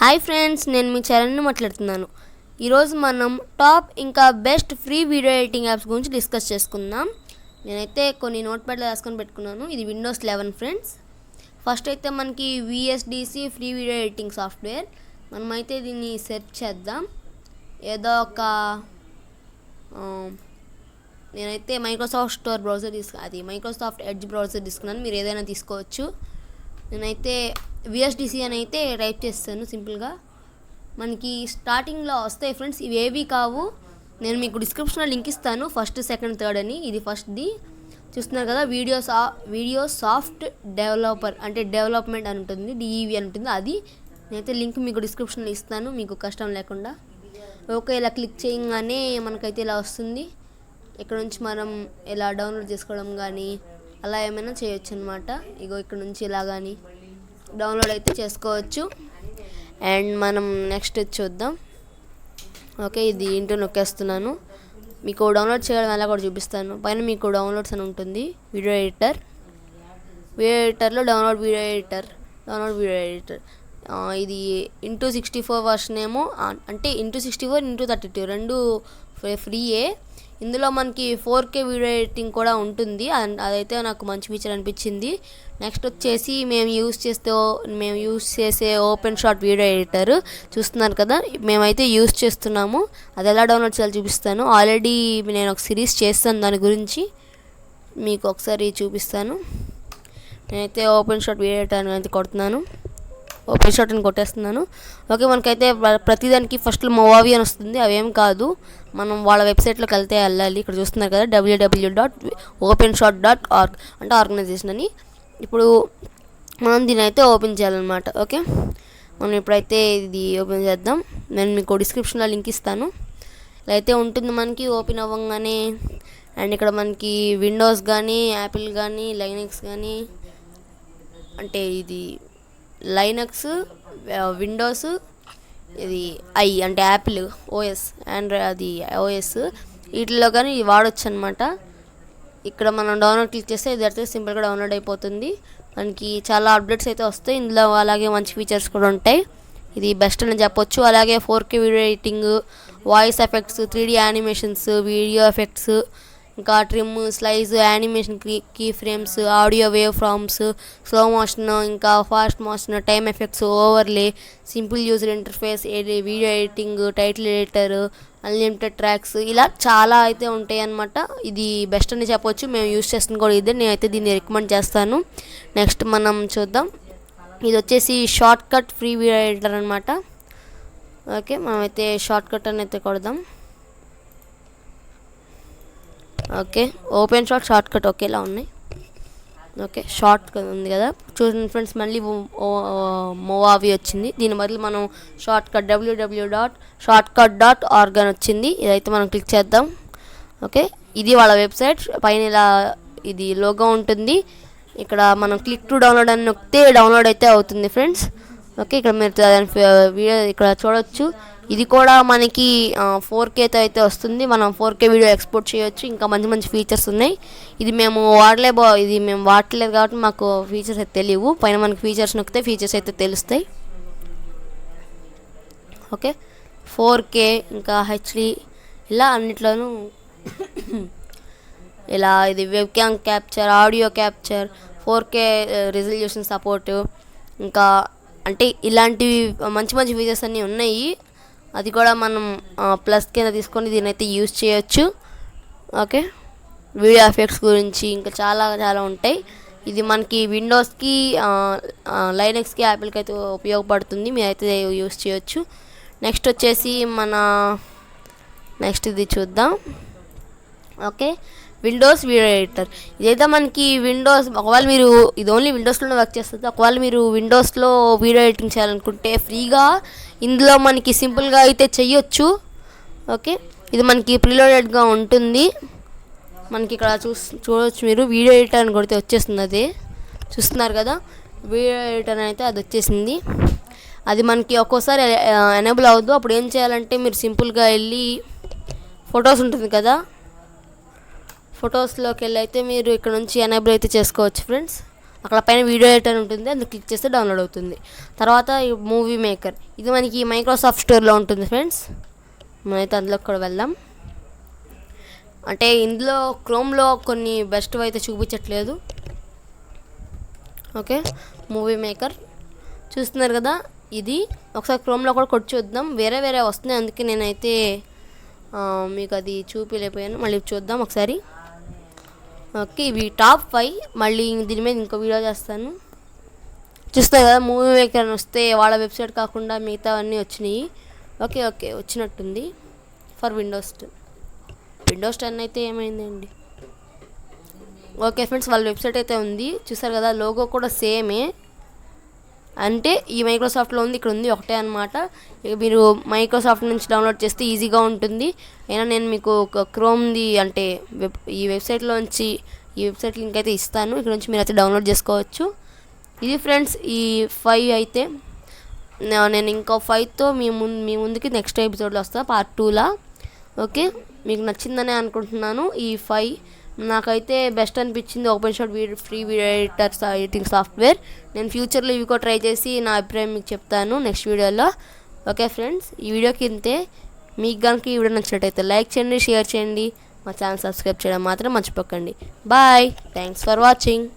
Hi friends, నేను మీ చరణ్ని మాట్లాడుతున్నాను. ఈరోజు మనం టాప్ ఇంకా best free video editing apps గురించి డిస్కస్ చేసుకుందాం. నేనైతే కొన్ని నోట్ ప్యాడ్లో రాసుకొని పెట్టుకున్నాను. ఇది విండోస్ 11 ఫ్రెండ్స్. ఫస్ట్ అయితే మనకి VSDC free video editing software. మనమైతే దీన్ని సెర్చ్ చేద్దాం. ఏదో ఒక నేనైతే మైక్రోసాఫ్ట్ స్టోర్ బ్రౌజర్ అది మైక్రోసాఫ్ట్ ఎడ్జ్ బ్రౌజర్ తీసుకున్నాను. మీరు ఏదైనా తీసుకోవచ్చు. నేనైతే VSDC అని అయితే టైప్ చేస్తాను. సింపుల్గా మనకి స్టార్టింగ్లో వస్తాయి ఫ్రెండ్స్. ఇవి ఏవి కావు, నేను మీకు డిస్క్రిప్షన్లో లింక్ ఇస్తాను. ఫస్ట్, సెకండ్, థర్డ్ అని. ఇది ఫస్ట్ది చూస్తున్నారు కదా, వీడియో సాఫ్ట్ డెవలపర్ అంటే డెవలప్మెంట్ అని ఉంటుంది, DEV అని ఉంటుంది. అది నేనైతే లింక్ మీకు డిస్క్రిప్షన్లో ఇస్తాను, మీకు కష్టం లేకుండా. ఓకే, ఇలా క్లిక్ చేయగానే మనకైతే ఇలా వస్తుంది. ఇక్కడ నుంచి మనం ఇలా డౌన్లోడ్ చేసుకోవడం కానీ అలా ఏమైనా చేయొచ్చు అనమాట. ఇగో ఇక్కడ నుంచి ఇలా కానీ డౌన్లోడ్ అయితే చేసుకోవచ్చు. అండ్ మనం నెక్స్ట్ చూద్దాం. ఓకే, ఇది ఇంటూ నొక్కేస్తున్నాను. మీకు డౌన్లోడ్ చేయడం ఎలా కూడా చూపిస్తాను. పైన మీకు డౌన్లోడ్స్ అని ఉంటుంది. వీడియో ఎడిటర్లో డౌన్లోడ్ వీడియో ఎడిటర్. ఇది ఇంటూ 64 వర్షన్ ఏమో, అంటే ఇంటూ 64 ఇంటూ 32 రెండు ఫ్రీయే. ఇందులో మనకి 4K వీడియో ఎడిటింగ్ కూడా ఉంటుంది. అదైతే నాకు మంచి ఫీచర్ అనిపించింది. నెక్స్ట్ వచ్చేసి మేము యూస్ చేసే ఓపెన్ షాట్ వీడియో ఎడిటర్ చూస్తున్నారు కదా, మేమైతే యూస్ చేస్తున్నాము. అది ఎలా డౌన్లోడ్ చేయాలో చూపిస్తాను. ఆల్రెడీ నేను ఒక సిరీస్ చేస్తాను, దాని గురించి మీకు ఒకసారి చూపిస్తాను. నేనైతే ఓపెన్ షాట్ వీడియో ఎడిటర్ అయితే కొడుతున్నాను. ఓపెన్ షాట్ అని కొట్టేస్తున్నాను. ఓకే, మనకైతే ప్రతిదానికి ఫస్ట్లో మొవావి అని వస్తుంది. అవేం కాదు, మనం వాళ్ళ వెబ్సైట్లోకి వెళ్ళాలి. ఇక్కడ చూస్తున్నారు కదా, www.openshot.org అంటే ఆర్గనైజేషన్ అని. ఇప్పుడు మనం దీని అయితే ఓపెన్ చేయాలన్నమాట. ఓకే, మనం ఇప్పుడైతే ఇది ఓపెన్ చేద్దాం. నేను మీకు డిస్క్రిప్షన్లో లింక్ ఇస్తాను. ఇలా అయితే ఉంటుంది మనకి ఓపెన్ అవ్వగానే. అండ్ ఇక్కడ మనకి విండోస్ కానీ, యాపిల్ కానీ, లైనక్స్ కానీ, అంటే ఇది లైనక్స్, విండోస్, ఇది అంటే యాపిల్ OS, ఆండ్రాయిడ్ అది OS, వీటిలో కానీ ఇది వాడచ్చు అనమాట. ఇక్కడ మనం డౌన్లోడ్ క్లిక్ చేస్తే ఇది అయితే సింపుల్గా డౌన్లోడ్ అయిపోతుంది. మనకి చాలా అప్డేట్స్ అయితే వస్తాయి ఇందులో. అలాగే మంచి ఫీచర్స్ కూడా ఉంటాయి. ఇది బెస్ట్ అని చెప్పొచ్చు. అలాగే 4K video editing, voice effects, 3D animations, video effects, ఇంకా trim, slice, animation key frames, audio wave forms, slow motion, ఇంకా fast motion, time effects, overlay, simple user interface, video editing, title editor, unlimited tracks, ఇలా చాలా అయితే ఉంటాయి అన్నమాట. ఇది best అని చెప్పొచ్చు. మేము యూస్ చేస్తుంది కూడా ఇదే. నేనైతే దీన్ని రికమెండ్ చేస్తాను. నెక్స్ట్ మనం చూద్దాం. ఇది వచ్చేసి short cut free video editor అనమాట. ఓకే, మనమైతే షార్ట్ కట్ అని అయితే కొడదాం. ఓకే, ఓపెన్ షార్ట్ కట్ ఒకేలా ఉన్నాయి. ఓకే, షార్ట్ ఉంది కదా, చూడండి ఫ్రెండ్స్, మళ్ళీ మొవావి వచ్చింది. దీని బదులు మనం షార్ట్ కట్ www.shortcut.org అని వచ్చింది. ఇదైతే మనం క్లిక్ చేద్దాం. ఓకే, ఇది వాళ్ళ వెబ్సైట్. పైన ఇలా ఇది లోగో ఉంటుంది. ఇక్కడ మనం క్లిక్ టు డౌన్లోడ్ అని నొక్కితే డౌన్లోడ్ అయితే అవుతుంది ఫ్రెండ్స్. ఓకే, ఇక్కడ మీరు వీడియో ఇక్కడ చూడొచ్చు. ఇది కూడా మనకి 4Kతో అయితే వస్తుంది. మనం 4K వీడియో ఎక్స్పోర్ట్ చేయొచ్చు. ఇంకా మంచి మంచి ఫీచర్స్ ఉన్నాయి. ఇది మేము వాడలేదు కాబట్టి మాకు ఫీచర్స్ అయితే తెలియవు. పైన మనకి ఫీచర్స్ నొక్కితే ఫీచర్స్ అయితే తెలుస్తాయి. ఓకే, 4K ఇంకా HD ఇలా అన్నిట్లోనూ ఇలా ఇది web cam capture, audio capture, 4K resolution support, ఇంకా అంటే ఇలాంటివి మంచి మంచి ఫీచర్స్ అన్నీ ఉన్నాయి. అది కూడా మనం ప్లస్ కింద తీసుకొని దీన్ని అయితే యూజ్ చేయొచ్చు. ఓకే, వీడియో ఎఫెక్ట్స్ గురించి ఇంకా చాలా చాలా ఉంటాయి. ఇది మనకి విండోస్కి, లైనక్స్కి, యాపిల్కి అయితే ఉపయోగపడుతుంది. మీరైతే యూజ్ చేయొచ్చు. నెక్స్ట్ వచ్చేసి నెక్స్ట్ ఇది చూద్దాం. Okay, Windows video editor. ఇదైతే మనకి ఒకవేళ మీరు ఇది ఓన్లీ విండోస్లోనే వర్క్ చేస్తుంది. ఒకవేళ మీరు విండోస్లో వీడియో ఎడిటింగ్ చేయాలనుకుంటే ఫ్రీగా ఇందులో మనకి సింపుల్గా అయితే చెయ్యొచ్చు. ఓకే, ఇది మనకి ప్రీలోడెడ్గా ఉంటుంది. మనకి ఇక్కడ చూడవచ్చు మీరు, వీడియో ఎడిటర్ అని కొడితే వచ్చేస్తుంది. అదే చూస్తున్నారు కదా, వీడియో ఎడిటర్ అయితే అది వచ్చేసింది. అది మనకి ఒక్కోసారి ఎనేబుల్ అవ్వదు. అప్పుడు ఏం చేయాలంటే మీరు సింపుల్గా వెళ్ళి ఫొటోస్ ఉంటుంది కదా, ఫొటోస్లోకి వెళ్ళి అయితే మీరు ఇక్కడ నుంచి ఎనేబుల్ అయితే చేసుకోవచ్చు ఫ్రెండ్స్. అక్కడ పైన వీడియో ఎడిటర్ ఉంటుంది, అందులో క్లిక్ చేస్తే డౌన్లోడ్ అవుతుంది. తర్వాత మూవీ మేకర్, ఇది మనకి మైక్రోసాఫ్ట్ స్టోర్లో ఉంటుంది ఫ్రెండ్స్. మనమైతే అందులోకి కూడా వెళ్దాం. అంటే ఇందులో క్రోమ్లో కొన్ని బెస్ట్ అయితే చూపించట్లేదు. ఓకే, మూవీ మేకర్ చూస్తున్నారు కదా, ఇది ఒకసారి క్రోమ్లో కూడా కొట్టి చూద్దాం. వేరే వేరే వస్తున్నాయి, అందుకే నేనైతే మీకు అది చూపించలేకపోయాను. మళ్ళీ చూద్దాం ఒకసారి. ఓకే, ఇవి టాప్ 5. మళ్ళీ దీని మీద ఇంకో వీడియో చేస్తాను. చూస్తారు కదా, మూవీ మేకర్ అని వస్తే వాళ్ళ వెబ్సైట్ కాకుండా మిగతా అన్నీ వచ్చినాయి. ఓకే ఓకే వచ్చినట్టుంది. ఫర్ విండోస్ 10 అయితే ఏమైందండి. ఓకే ఫ్రెండ్స్, వాళ్ళ వెబ్సైట్ అయితే ఉంది. చూసారు కదా, లోగో కూడా సేమే. అంటే ఈ మైక్రోసాఫ్ట్లో ఉంది, ఇక్కడ ఉంది ఒకటే అనమాట. మీరు మైక్రోసాఫ్ట్ నుంచి డౌన్లోడ్ చేస్తే ఈజీగా ఉంటుంది. అయినా నేను మీకు ఒక క్రోమ్ది అంటే ఈ వెబ్సైట్లోంచి ఈ వెబ్సైట్ లింక్ అయితే ఇస్తాను, ఇక్కడ నుంచి మీరు అయితే డౌన్లోడ్ చేసుకోవచ్చు. ఇది ఫ్రెండ్స్ ఈ 5 అయితే. నేను ఇంకో 5తో మీ ముందుకి నెక్స్ట్ ఎపిసోడ్లో వస్తాను, పార్ట్ 2లా. ఓకే, మీకు నచ్చిందనే అనుకుంటున్నాను. ఈ 5 నాకైతే బెస్ట్ అనిపించింది. Open shot free video editing software. నేను ఫ్యూచర్లో ఇవి కూడా ట్రై చేసి నా అభిప్రాయం మీకు చెప్తాను నెక్స్ట్ వీడియోలో. ఓకే ఫ్రెండ్స్, ఈ వీడియోకి ఇంతే. మీకు కనుక ఈ వీడియో నచ్చినట్టయితే లైక్ చేయండి, షేర్ చేయండి, మా ఛానల్ సబ్స్క్రైబ్ చేయడం మాత్రం మర్చిపోకండి. Bye, thanks for watching.